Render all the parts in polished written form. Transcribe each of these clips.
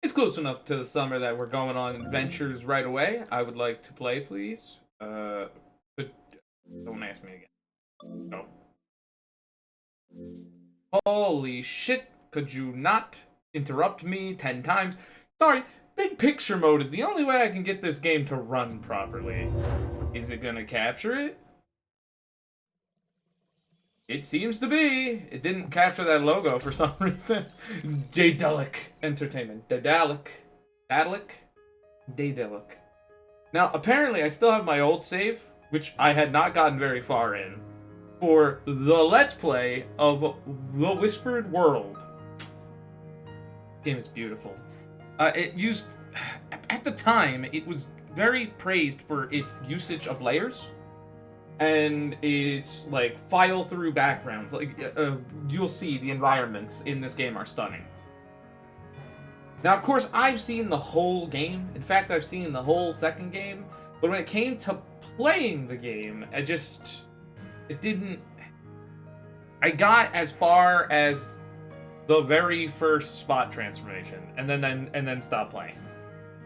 It's close enough to the summer that we're going on adventures right away. I would like to play, please. But don't ask me again. No. Holy shit! Could you not interrupt me 10 times? Sorry, big picture mode is the only way I can get this game to run properly. Is it gonna capture it? It seems to be. It didn't capture that logo for some reason. Daedalic Entertainment. Daedalic. Daedalic? Daedalic. Now, apparently, I still have my old save, which I had not gotten very far in, for the Let's Play of The Whispered World. The game is beautiful. It used. At the time, it was very praised for its usage of layers and it's like file through backgrounds. You'll see the environments in this game are stunning. Now, of course, I've seen the whole game. In fact, I've seen the whole second game. But when it came to playing the game, it didn't. I got as far as the very first spot transformation, and then stopped playing.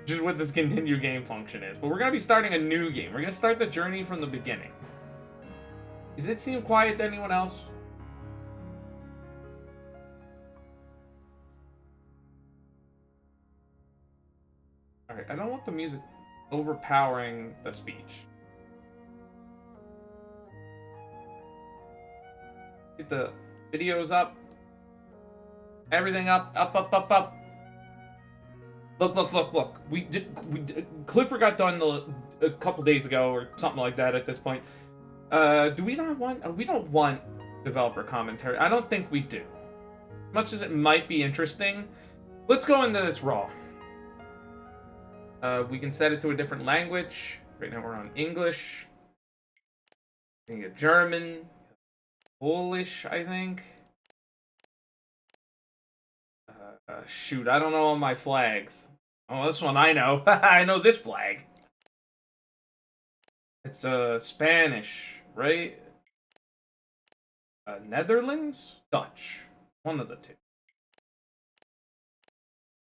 Just what this continue game function is. But we're gonna be starting a new game. We're gonna start the journey from the beginning. Does it seem quiet to anyone else? Alright, I don't want the music overpowering the speech. Get the videos up. Everything up, up, up, up, up. Look, look, look, look. Clifford got done a couple days ago or something like that at this point. Do we not want... We don't want developer commentary. I don't think we do. Much as it might be interesting, let's go into this raw. We can set it to a different language. Right now we're on English. We can get German. Polish, I think. Shoot, I don't know all my flags. Oh, this one I know. I know this flag. It's Spanish, right? Netherlands? Dutch. One of the two.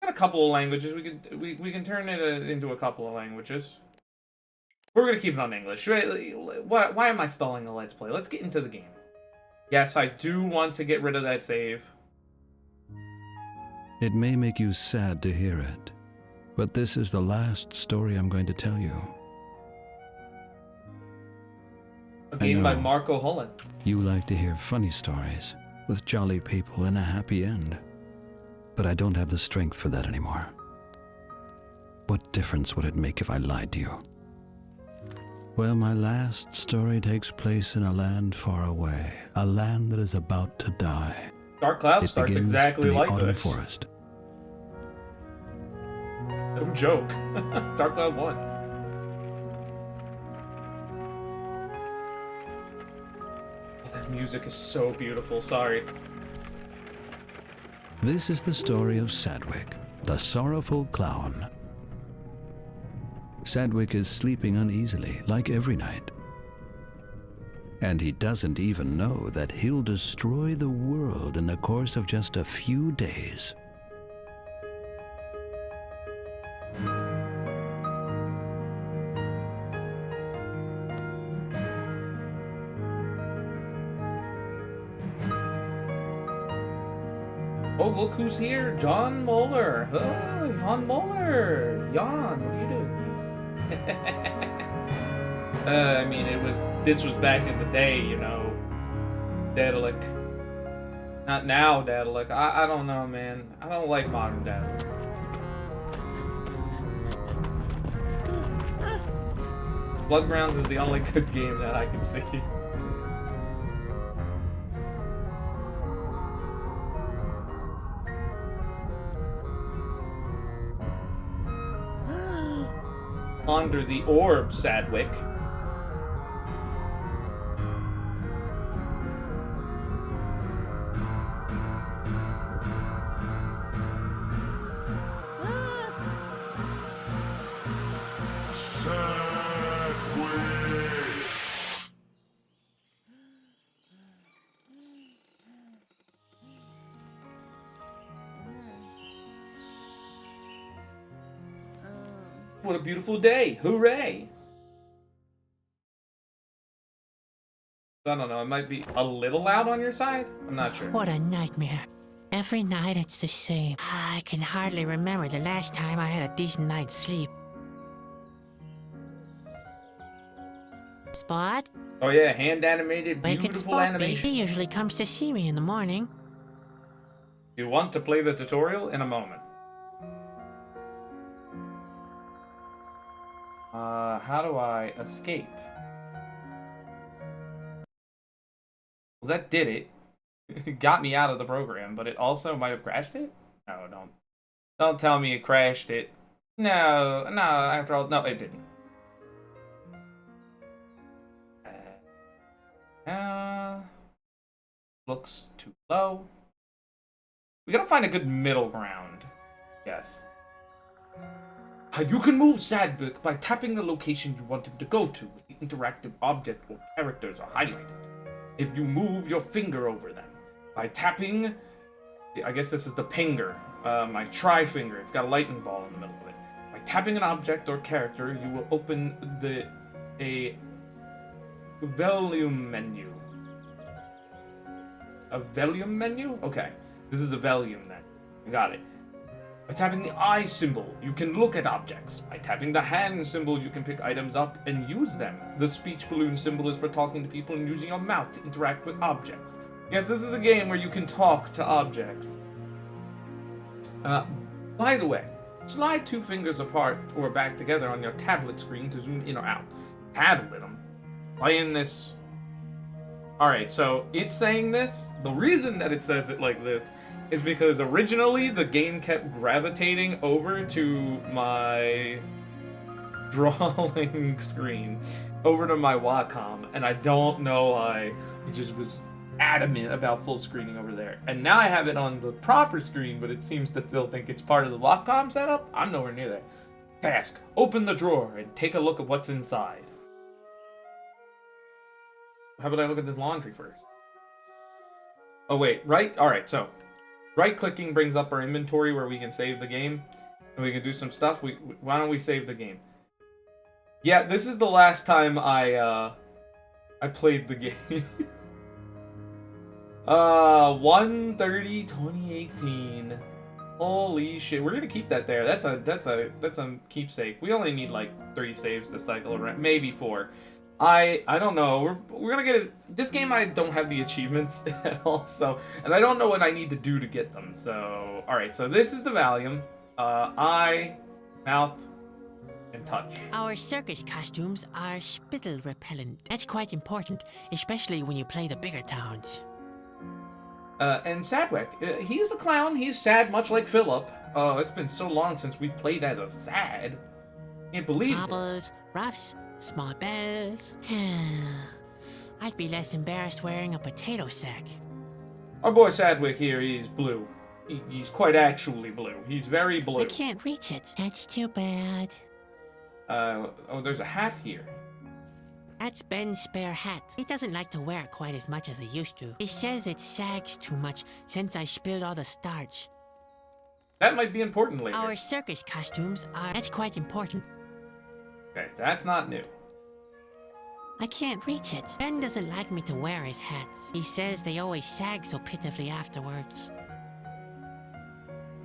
Got a couple of languages. We can turn it into a couple of languages. We're gonna keep it on English. Why am I stalling the Let's Play? Let's get into the game. Yes, I do want to get rid of that save. It may make you sad to hear it, but this is the last story I'm going to tell you. A game by Marco Holland. You like to hear funny stories with jolly people and a happy end. But I don't have the strength for that anymore. What difference would it make if I lied to you? Well, my last story takes place in a land far away, a land that is about to die. Dark Cloud starts exactly like this. Forest. No joke. Dark Cloud 1. Oh, that music is so beautiful. Sorry. This is the story of Sadwick, the sorrowful clown. Sadwick is sleeping uneasily, like every night. And he doesn't even know that he'll destroy the world in the course of just a few days. Oh, look who's here. John Moeller. Oh, Jan Moeller. Jan, what are you doing? I mean, this was back in the day, you know. Daedalic. Not now, Daedalic. I don't know, man. I don't like modern Daedalic. Bloodgrounds is the only good game that I can see. Ponder the orb, Sadwick. What a beautiful day. Hooray. I don't know, it might be a little loud on your side? I'm not sure. What a nightmare. Every night it's the same. I can hardly remember the last time I had a decent night's sleep. Spot? Oh yeah, hand animated, Where can beautiful Spot be? animation. He usually comes to see me in the morning. You want to play the tutorial in a moment. How do I escape? Well, that did it. It got me out of the program, but it also might have crashed it? No, don't tell me it crashed it. No, after all, no, it didn't. Looks too low. We gotta find a good middle ground. Yes. You can move Sadbook by tapping the location you want him to go to. The interactive object or characters are highlighted. If you move your finger over them by tapping, I guess this is the pinger, my tri-finger. It's got a lightning ball in the middle of it. By tapping an object or character, you will open a volume menu. A volume menu? Okay, this is a volume then. I got it. By tapping the eye symbol, you can look at objects. By tapping the hand symbol, you can pick items up and use them. The speech balloon symbol is for talking to people and using your mouth to interact with objects. Yes, this is a game where you can talk to objects. By the way, slide 2 fingers apart or back together on your tablet screen to zoom in or out. Tablet, I'm playing this. Alright, so it's saying this. The reason that it says it like this is because originally the game kept gravitating over to my drawing screen, over to my Wacom, and I don't know why. It just was adamant about full screening over there. And now I have it on the proper screen, but it seems to still think it's part of the Wacom setup. I'm nowhere near that. Task: open the drawer and take a look at what's inside. How about I look at this laundry first? Oh wait, right? Alright, so right-clicking brings up our inventory where we can save the game, and we can do some stuff. Why don't we save the game? Yeah, this is the last time I played the game. 1/30/2018. Holy shit, we're gonna keep that there. That's a keepsake. We only need like 3 saves to cycle around, maybe 4. I don't know. We're gonna get it. This game I don't have the achievements at all, so, and I don't know what I need to do to get them. So, all right. So this is the Valium. Eye, mouth, and touch. Our circus costumes are spittle repellent. That's quite important, especially when you play the bigger towns. And Sadwick, he's a clown. He's sad, much like Philip. Oh, it's been so long since we played as a sad. Can't believe it. Bobbles, ruffs, small bells. I'd be less embarrassed wearing a potato sack. Our boy Sadwick here, he's blue. He's quite actually blue. He's very blue. I can't reach it. That's too bad. Oh, there's a hat here. That's Ben's spare hat. He doesn't like to wear it quite as much as he used to. He says it sags too much since I spilled all the starch. That might be important later. Our circus costumes are... That's quite important. Okay, that's not new. I can't reach it. Ben doesn't like me to wear his hats. He says they always sag so pitifully afterwards.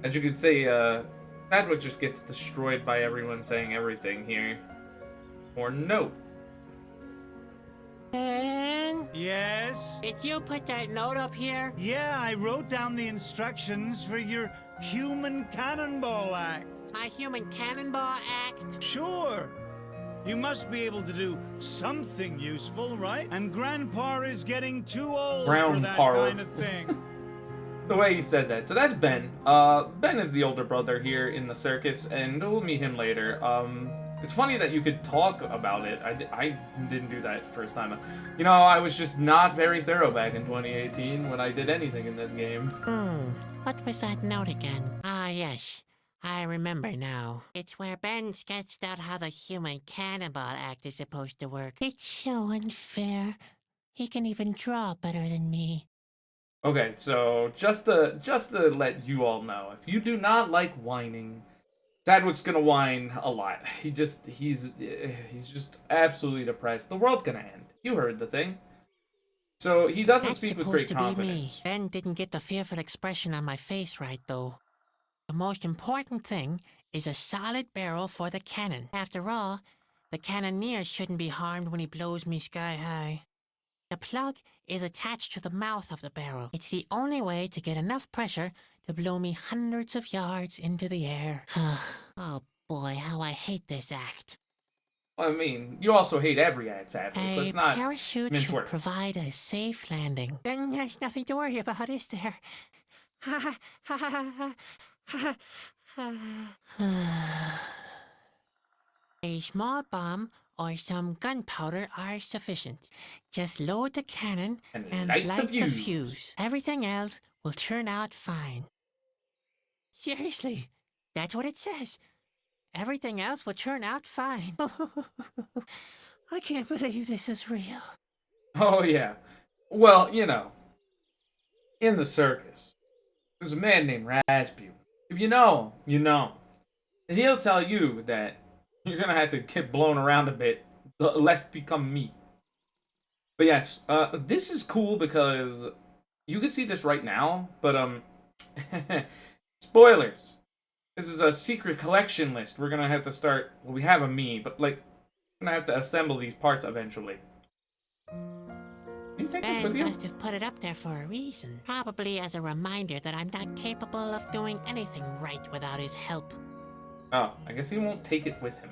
As you can see, Sadwick just gets destroyed by everyone saying everything here. Or note. Ben? Yes? Did you put that note up here? Yeah, I wrote down the instructions for your human cannonball act. My human cannonball act? Sure. You must be able to do something useful, right? And Grandpa is getting too old for that kind of thing. The way he said that. So that's Ben. Ben is the older brother here in the circus, and we'll meet him later. It's funny that you could talk about it. I didn't do that first time. You know, I was just not very thorough back in 2018 when I did anything in this game. What was that note again? Ah, yes. I remember now. It's where Ben sketched out how the human cannonball act is supposed to work. It's so unfair. He can even draw better than me. Okay, so just to let you all know, if you do not like whining, Sadwick's gonna whine a lot. He's just absolutely depressed. The world's gonna end. You heard the thing. So he doesn't That's speak with supposed great to be confidence. me. Ben didn't get the fearful expression on my face right, though. The most important thing is a solid barrel for the cannon. After all, the cannoneer shouldn't be harmed when he blows me sky high. The plug is attached to the mouth of the barrel. It's the only way to get enough pressure to blow me hundreds of yards into the air. Oh boy, how I hate this act. I mean, you also hate every act, Sadwick. A Let's not parachute mince should words. provide a safe landing. Then there's nothing to worry about, is there? A small bomb or some gunpowder are sufficient. Just load the cannon and light the fuse. Everything else will turn out fine. Seriously, that's what it says. Everything else will turn out fine. I can't believe this is real. Oh, yeah. Well, you know, in the circus, there's a man named Rasputin. If you know him, you know him. And he'll tell you that you're gonna have to get blown around a bit, lest become meat. But yes, this is cool because you can see this right now, but spoilers. This is a secret collection list. We're gonna have to start. Well, we have a me, but like, we're gonna have to assemble these parts eventually. Can you take this with Ben you? must have put it up there for a reason. Probably as a reminder that I'm not capable of doing anything right without his help. Oh, I guess he won't take it with him.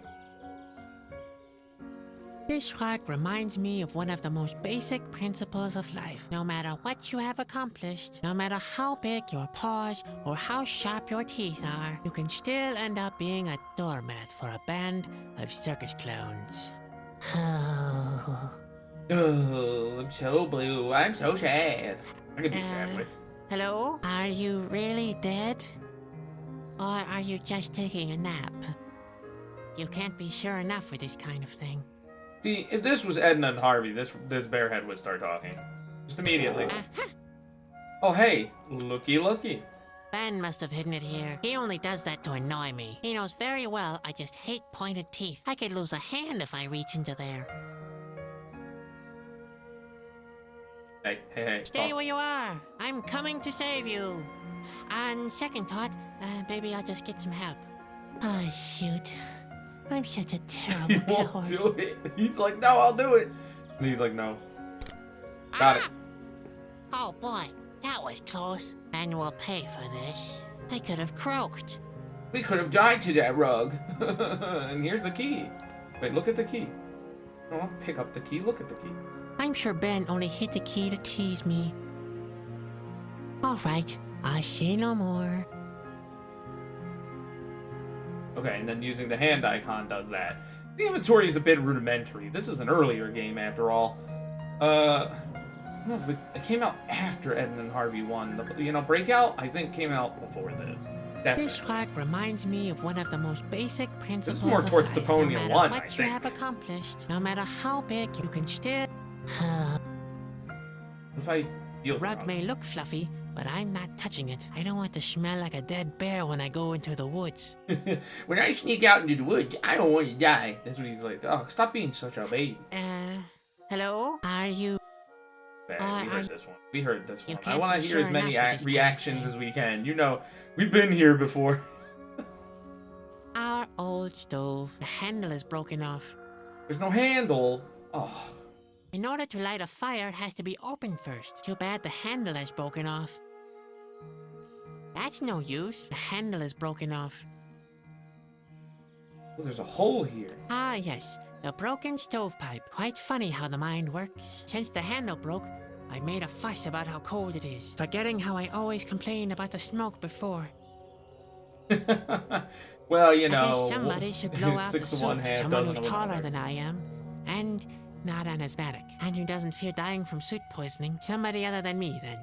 This rock reminds me of one of the most basic principles of life. No matter what you have accomplished, no matter how big your paws or how sharp your teeth are, you can still end up being a doormat for a band of circus clowns. Oh, I'm so blue. I'm so sad. I could be sad with. Hello? Are you really dead? Or are you just taking a nap? You can't be sure enough for this kind of thing. See, if this was Edna and Harvey, this bearhead would start talking. Just immediately. Oh, hey, looky. Ben must have hidden it here. He only does that to annoy me. He knows very well I just hate pointed teeth. I could lose a hand if I reach into there. Hey. Stay talk. where you are. I'm coming to save you. On second thought, maybe I'll just get some help. Oh, shoot. I'm such a terrible He coward. won't do it. He's like, no, I'll do it. And he's like, no. Got it. Oh, boy. That was close. And we'll pay for this. I could have croaked. We could have died to that rug. And here's the key. Wait, look at the key. No, pick up the key. Look at the key. I'm sure Ben only hid the key to tease me. All right. I'll say no more. Okay, and then using the hand icon does that. The inventory is a bit rudimentary. This is an earlier game, after all. I don't know if it came out after Ed and Harvey won. Breakout, I think, came out before this. Definitely. This rock reminds me of one of the most basic principles This is more of towards life. Deponia No matter 1, what I you think. have accomplished, no matter how big, you can still... If I feel The rug may look fluffy, but I'm not touching it. I don't want to smell like a dead bear when I go into the woods. When I sneak out into the woods, I don't want to die. That's what he's like. Oh, stop being such a baby. Hello? Are you... We heard this one. We heard this You one. I can't want be to hear sure as many enough for this kind of reactions thing. as we can. You know, we've been here before. Our old stove. The handle is broken off. There's no handle. Oh. In order to light a fire, it has to be opened first. Too bad the handle is broken off. That's no use. The handle is broken off. Well, there's a hole here. Ah, yes. The broken stovepipe. Quite funny how the mind works. Since the handle broke, I made a fuss about how cold it is, forgetting how I always complained about the smoke before. Well, you I know, guess somebody should blow out the 6 soup. of one, half Someone dozen who's of taller another. than I am, and not an asthmatic, and who doesn't fear dying from soot poisoning. Somebody other than me, then.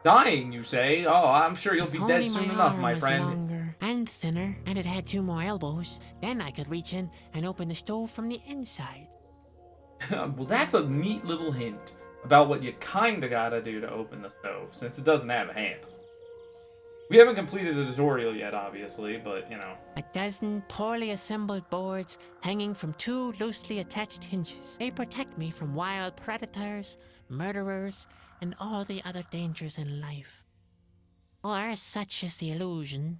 Dying, you say? Oh, I'm sure you'll If be only dead soon enough, arm my was friend. longer and thinner, and it had 2 more elbows. Then I could reach in and open the stove from the inside. Well, that's a neat little hint about what you kinda gotta do to open the stove, since it doesn't have a handle. We haven't completed the tutorial yet, obviously, but, you know. A dozen poorly assembled boards hanging from 2 loosely attached hinges. They protect me from wild predators, murderers, and all the other dangers in life. Or such is the illusion.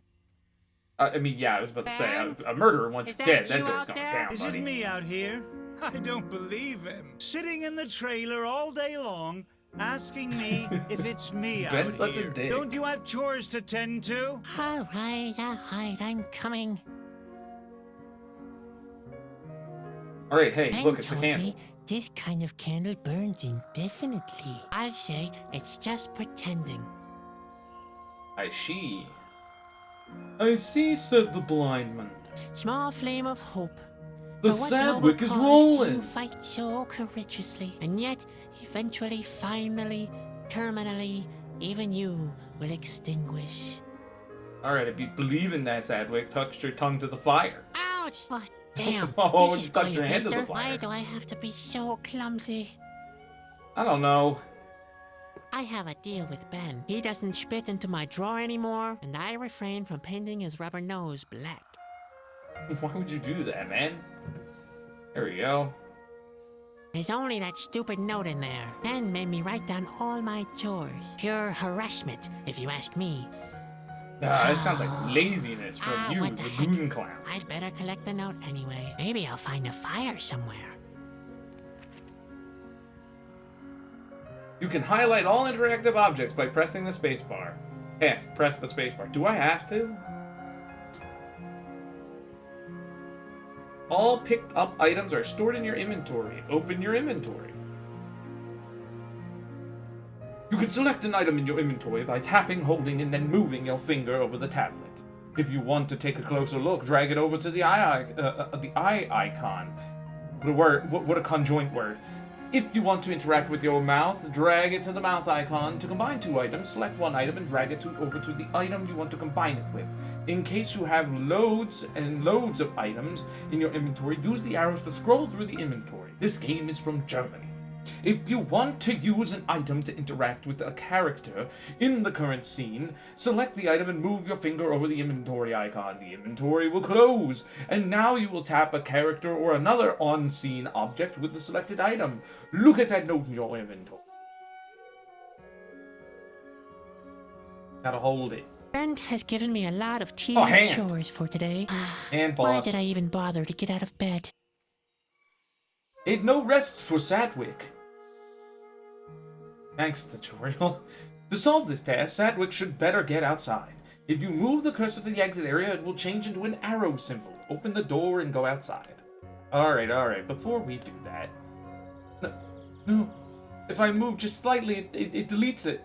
I mean, yeah, I was about to say, Ben? a murderer once Is that dead, that you door's out going there? down, Is buddy. it me out here? I don't believe him. Sitting in the trailer all day long, asking me if it's me out Ben's such a here. dick. Don't you have chores to tend to? All right, I'm coming. Alright, hey, Ben look, it's the told candle. me this kind of candle burns indefinitely. I'll say it's just pretending. I see, said the blind man. Small flame of hope. The For what sad noble wick is cause do rolling. you fight so courageously, and yet, eventually, finally, terminally, even you will extinguish. Alright, if you believe in that, Sadwick, touched your tongue to the fire. Ouch! Oh, damn. Oh, This is you touched going your to hand to the blister. fire. Why do I have to be so clumsy? I don't know. I have a deal with Ben. He doesn't spit into my drawer anymore, and I refrain from painting his rubber nose black. Why would you do that, man? There we go. There's only that stupid note in there. Ben made me write down all my chores. Pure harassment, if you ask me. That sounds like laziness from you, what the the heck? goon clown. I'd better collect the note anyway. Maybe I'll find a fire somewhere. You can highlight all interactive objects by pressing the spacebar. Yes, press the spacebar. Do I have to? All picked up items are stored in your inventory. Open your inventory. You can select an item in your inventory by tapping, holding, and then moving your finger over the tablet. If you want to take a closer look, drag it over to the eye icon. What a conjoint word. If you want to interact with your mouth, drag it to the mouth icon. To combine 2 items, select one item and drag it over to the item you want to combine it with. In case you have loads and loads of items in your inventory, use the arrows to scroll through the inventory. This game is from Germany. If you want to use an item to interact with a character in the current scene, select the item and move your finger over the inventory icon. The inventory will close, and now you will tap a character or another on-scene object with the selected item. Look at that note in your inventory. Gotta hold it. Ben has given me a lot of tedious hand. chores for today. And Why boss. did I even bother to get out of bed? Ain't no rest for Sadwick. Thanks, tutorial. To solve this task, Sadwick should better get outside. If you move the cursor to the exit area, it will change into an arrow symbol. Open the door and go outside. Alright. Before we do that... No. If I move just slightly, it deletes it.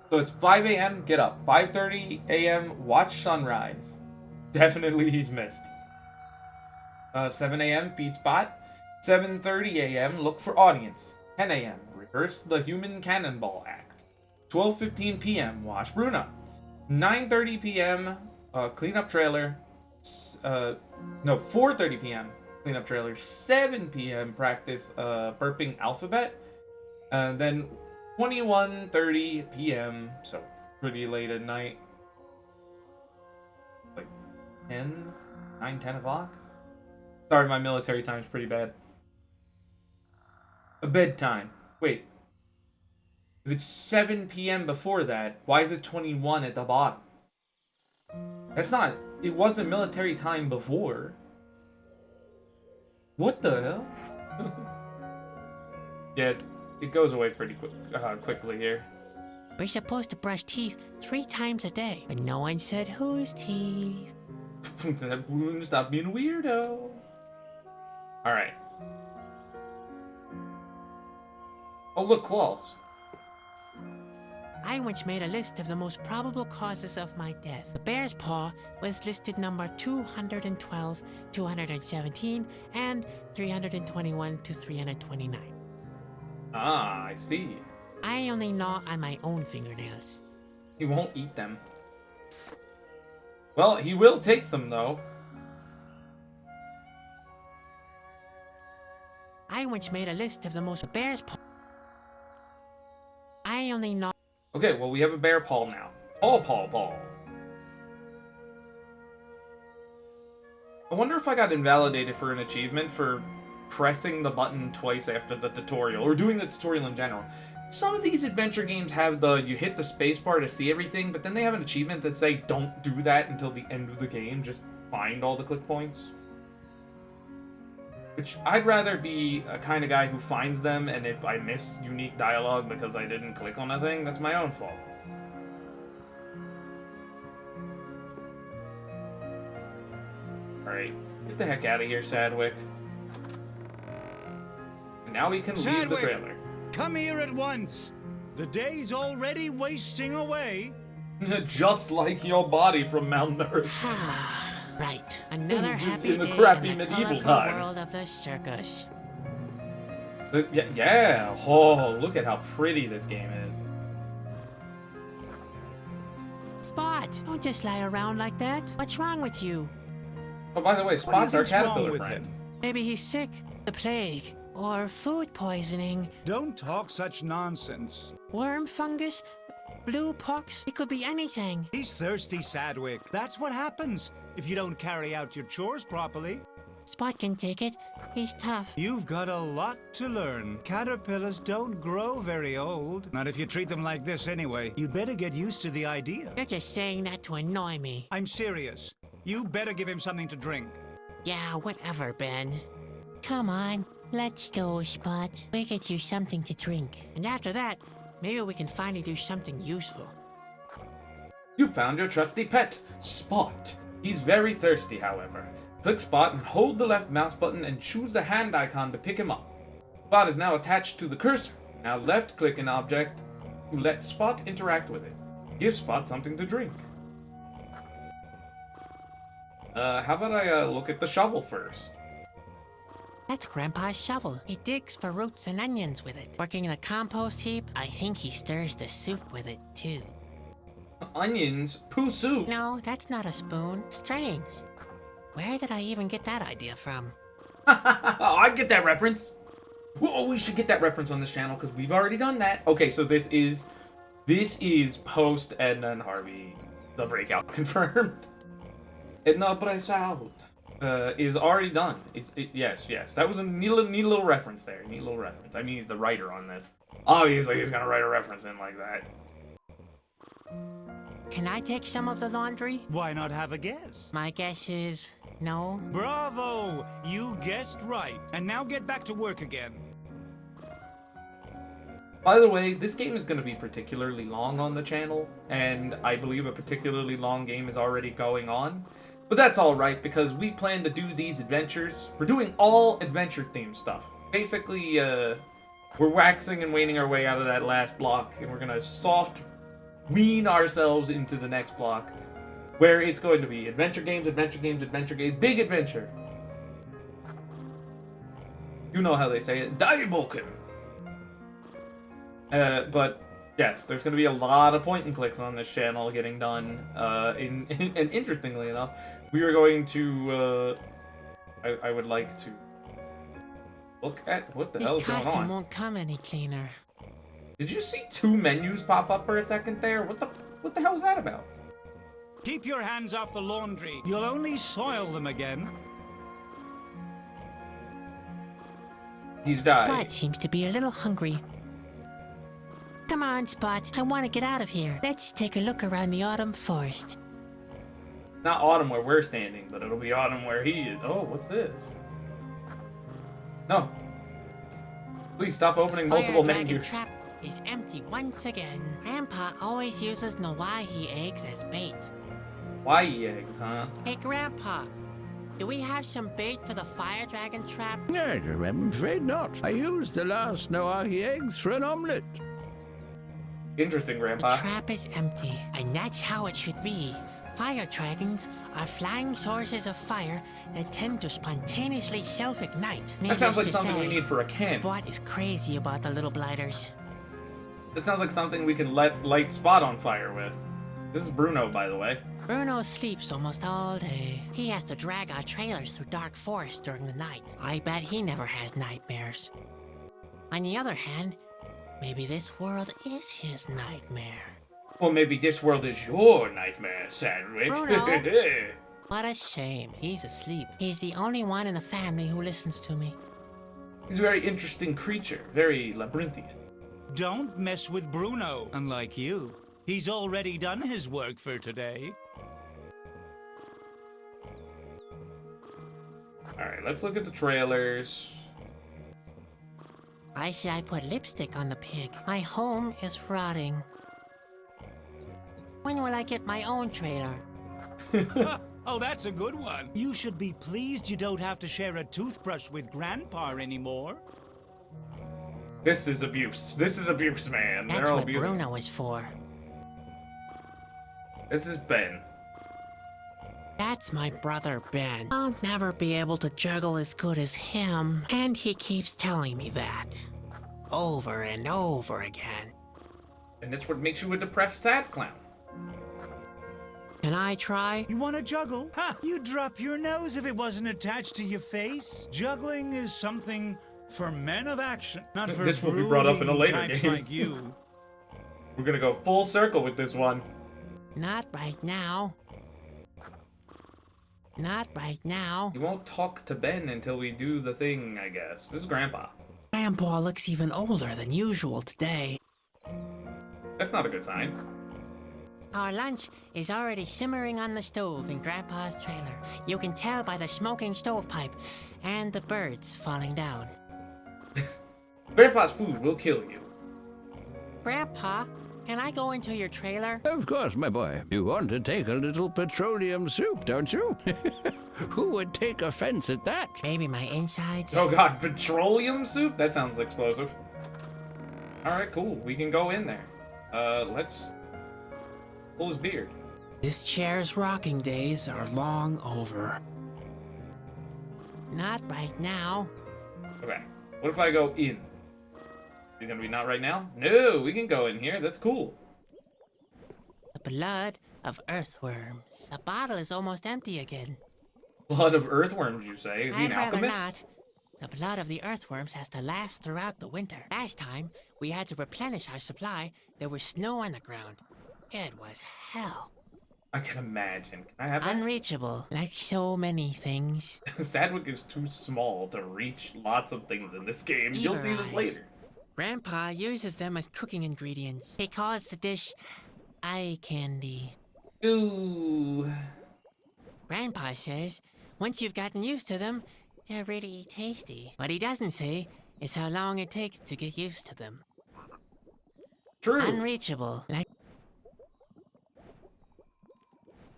So it's 5 a.m., get up. 5:30 a.m., watch sunrise. Definitely he's missed. 7 a.m., feed spot. 7:30 a.m., look for audience. 10 a.m., rehearse the human cannonball act. 12:15 p.m., wash Bruno. 9:30 p.m., clean up trailer. 4:30 p.m., clean up trailer. 7 p.m., practice burping alphabet. And then 21:30 p.m., so pretty late at night. Like 10 o'clock? Sorry, my military time's pretty bad. A bedtime. Wait. If it's 7 p.m. before that, why is it 21 at the bottom? That's not... It wasn't military time before. What the hell? Yeah, it goes away pretty quickly here. We're supposed to brush teeth 3 times a day, but no one said whose teeth. That wound, stop being a weirdo. Alright. Oh, look, claws. I once made a list of the most probable causes of my death. The bear's paw was listed number 212, 217, and 321 to 329. Ah, I see. I only gnaw on my own fingernails. He won't eat them. Well, he will take them, though. I once made a list of the most bear's paw. I only gnaw. Okay, well, we have a bear paw now. Paw. I wonder if I got invalidated for an achievement for pressing the button twice after the tutorial, or doing the tutorial in general. Some of these adventure games have you hit the spacebar to see everything, but then they have an achievement that say, don't do that until the end of the game, just find all the click points. Which, I'd rather be a kind of guy who finds them, and if I miss unique dialogue because I didn't click on a thing, that's my own fault. Alright, get the heck out of here, Sadwick. And now we can leave the trailer. Come here at once. The day's already wasting away. Just like your body from Mount Earth. Right, another happy in the day crappy in the medieval colorful times. world of the circus. Yeah. Oh, look at how pretty this game is. Spot, don't just lie around like that. What's wrong with you? Oh, by the way, Spot's our caterpillar friend. Maybe he's sick, the plague, or food poisoning, Don't talk such nonsense. worm fungus, blue pox. It could be anything. He's thirsty, Sadwick. That's what happens if you don't carry out your chores properly. Spot can take it. He's tough. You've got a lot to learn. Caterpillars don't grow very old. Not if you treat them like this anyway. You'd better get used to the idea. You're just saying that to annoy me. I'm serious. You better give him something to drink. Yeah, whatever, Ben. Come on, let's go, Spot. We get you something to drink. And after that, maybe we can finally do something useful. You found your trusty pet, Spot. He's very thirsty, however. Click Spot and hold the left mouse button and choose the hand icon to pick him up. Spot is now attached to the cursor. Now left-click an object to let Spot interact with it. Give Spot something to drink. How about I look at the shovel first? That's Grandpa's shovel. He digs for roots and onions with it. Working in a compost heap, I think he stirs the soup with it, too. Onions? Poo soup? No, that's not a spoon. Strange. Where did I even get that idea from? I get that reference. Oh, we should get that reference on this channel because we've already done that. Okay, so this is post Edna and Harvey, the breakout confirmed. Edna breakout is already done. Yes. That was a neat little reference there. Neat little reference. I mean, he's the writer on this. Obviously, he's gonna write a reference in like that. Can I take some of the laundry? Why not have a guess? My guess is no. Bravo! You guessed right. And now get back to work again. By the way, this game is going to be particularly long on the channel, and I believe a particularly long game is already going on. But that's alright, because we plan to do these adventures. We're doing all adventure-themed stuff. Basically, we're waxing and waning our way out of that last block, and we're going to soft wean ourselves into the next block, where it's going to be adventure games, big adventure. You know how they say it, Diabolken. But yes, there's going to be a lot of point and clicks on this channel getting done. And interestingly enough, we are going to. I would like to look at what the hell is going This costume on. won't come any cleaner. Did you see 2 menus pop up for a second there? What the hell is that about? Keep your hands off the laundry. You'll only soil them again. He's died. Spot seems to be a little hungry. Come on, Spot. I want to get out of here. Let's take a look around the autumn forest. Not autumn where we're standing, but it'll be autumn where he is. Oh, what's this? No. Please stop opening multiple Fire dragon menus. trap is empty once again. Grandpa always uses Nawahi eggs as bait. Why eggs, huh? Hey, Grandpa. Do we have some bait for the fire dragon trap? No, I'm afraid not. I used the last Nawahi eggs for an omelette. Interesting, The Grandpa. trap is empty, and that's how it should be. Fire dragons are flying sources of fire that tend to spontaneously self-ignite. That sounds like Needless to something we say, need for a can. Spot is crazy about the little blighters. That sounds like something we can light Spot on fire with. This is Bruno, by the way. Bruno sleeps almost all day. He has to drag our trailers through dark forests during the night. I bet he never has nightmares. On the other hand, Maybe this world is his nightmare. Well, maybe this world is your nightmare, Sandwich. Bruno. What a shame. He's asleep. He's the only one in the family who listens to me. He's a very interesting creature, very labyrinthian. Don't mess with Bruno, unlike you. He's already done his work for today. Alright, let's look at the trailers. Why should I put lipstick on the pig? My home is rotting. When will I get my own trailer? Oh, that's a good one. You should be pleased you don't have to share a toothbrush with Grandpa anymore. This is abuse. This is abuse, man. That's They're all what abusing. Bruno is for. This is Ben. That's my brother Ben. I'll never be able to juggle as good as him. And he keeps telling me that. Over and over again. And that's what makes you a depressed sad clown. Can I try? You want to juggle? Ha! You'd drop your nose if it wasn't attached to your face. Juggling is something for men of action, not for This will be brought up in a later types game. like you. We're gonna go full circle with this one. Not right now. Not right now. You won't talk to Ben until we do the thing, I guess. This is Grandpa. Grandpa looks even older than usual today. That's not a good sign. Our lunch is already simmering on the stove in Grandpa's trailer. You can tell by the smoking stovepipe and the birds falling down. Grandpa's food will kill you. Grandpa, can I go into your trailer? Of course, my boy. You want to take a little petroleum soup, don't you? Who would take offense at that? Maybe my insides? Oh god, petroleum soup? That sounds explosive. Alright, cool. We can go in there. Let's pull his beard. This chair's rocking days are long over. Not right now. Okay. What if I go in? Is it gonna be not right now? No, we can go in here. That's cool. The blood of earthworms. The bottle is almost empty again. Blood of earthworms, you say? Is he an I'd rather alchemist? not. The blood of the earthworms has to last throughout the winter. Last time, we had to replenish our supply. There was snow on the ground. It was hell. I can imagine. Can I have that? Unreachable, like so many things. Sadwick is too small to reach lots of things in this game. You'll see this Eyes. later. Grandpa uses them as cooking ingredients. He calls the dish eye candy. Ooh. Grandpa says, once you've gotten used to them, they're really tasty. What he doesn't say is how long it takes to get used to them. True. Unreachable, like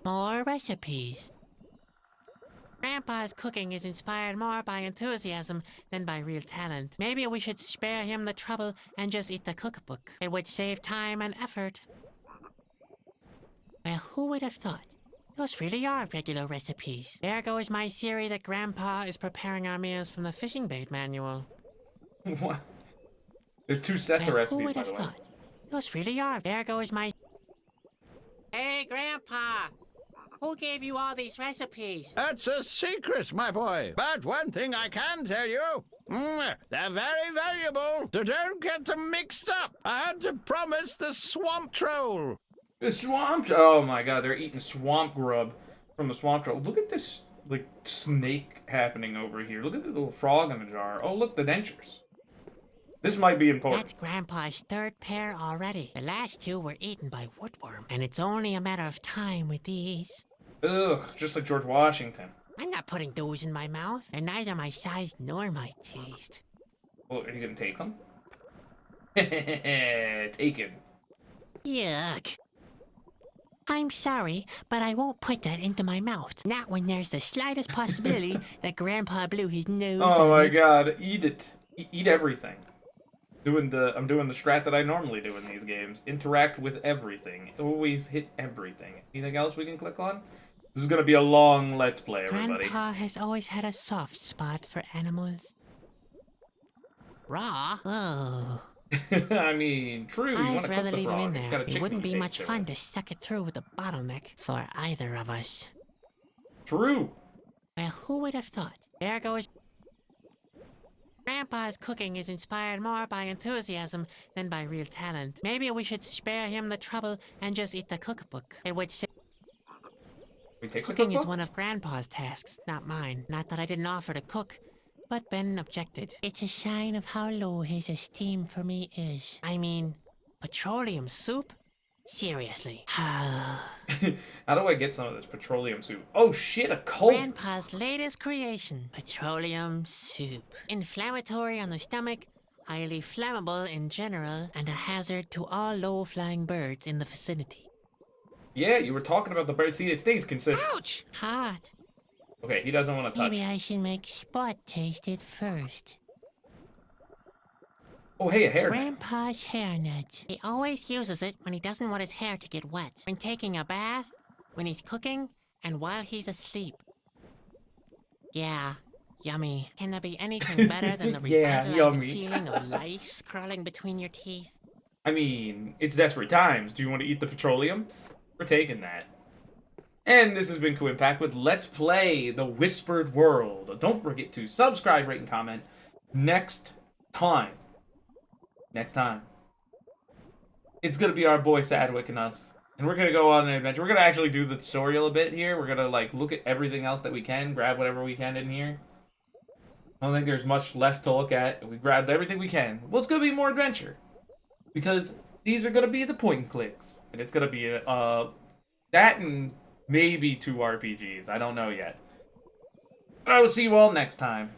more recipes. Grandpa's cooking is inspired more by enthusiasm than by real talent. Maybe we should spare him the trouble and just eat the cookbook. It would save time and effort. Well, who would have thought? Those really are regular recipes. There goes my theory that Grandpa is preparing our meals from the fishing bait manual. What? There's two sets of Well, recipes, who would by have the way. thought? Those really are. There goes my... Hey, Grandpa! Who gave you all these recipes? That's a secret, my boy. But one thing I can tell you, they're very valuable. So don't get them mixed up. I had to promise the swamp troll. The swamp. Oh my god, they're eating swamp grub from the swamp troll. Look at this, like, snake happening over here. Look at this little frog in the jar. Oh, look, the dentures. This might be important. That's Grandpa's third pair already. The last two were eaten by woodworm, and it's only a matter of time with these. Ugh, just like George Washington. I'm not putting those in my mouth. They're neither my size nor my taste. Well, are you gonna take them? Taken. Yuck. I'm sorry, but I won't put that into my mouth. Not when there's the slightest possibility that Grandpa blew his nose Oh on my it. god, eat it. Eat everything. I'm doing the strat that I normally do in these games. Interact with everything. Always hit everything. Anything else we can click on? This is gonna be a long let's play, everybody. Grandpa has always had a soft spot for animals. Raw? Oh. I mean, true, you want I'd to cook rather the leave him frog. in It's got there. a It chicken wouldn't be taste much to fun it. to suck it through with a bottleneck for either of us. True. Well, who would have thought? There goes... Grandpa's cooking is inspired more by enthusiasm than by real talent. Maybe we should spare him the trouble and just eat the cookbook. It would say We take the cooking is cookbook? one of Grandpa's tasks, not mine. Not that I didn't offer to cook, but Ben objected. It's a sign of how low his esteem for me is. I mean, petroleum soup? Seriously. How do I get some of this petroleum soup? Oh shit, a cauldron. Grandpa's latest creation, petroleum soup. Inflammatory on the stomach, highly flammable in general, and a hazard to all low-flying birds in the vicinity. Yeah, you were talking about the bird. See, it stays consistent. Ouch! Hot. Okay, he doesn't want to touch. Maybe I should make Spot taste it first. Oh, hey, a hair. Grandpa's hair nuts. He always uses it when he doesn't want his hair to get wet. When taking a bath, when he's cooking, and while he's asleep. Yeah, yummy. Can there be anything better than the Yeah, revitalizing yummy. feeling of lice crawling between your teeth? I mean, it's desperate times. Do you want to eat the petroleum? We're taking that. And this has been Kuuimpact with Let's Play The Whispered World. Don't forget to subscribe, rate, and comment. Next time, it's going to be our boy Sadwick and us. And we're going to go on an adventure. We're going to actually do the tutorial a bit here. We're going to, like, look at everything else that we can. Grab whatever we can in here. I don't think there's much left to look at. We grabbed everything we can. Well, it's going to be more adventure. Because these are going to be the point and clicks. And it's going to be that and maybe 2 RPGs. I don't know yet. But I will see you all next time.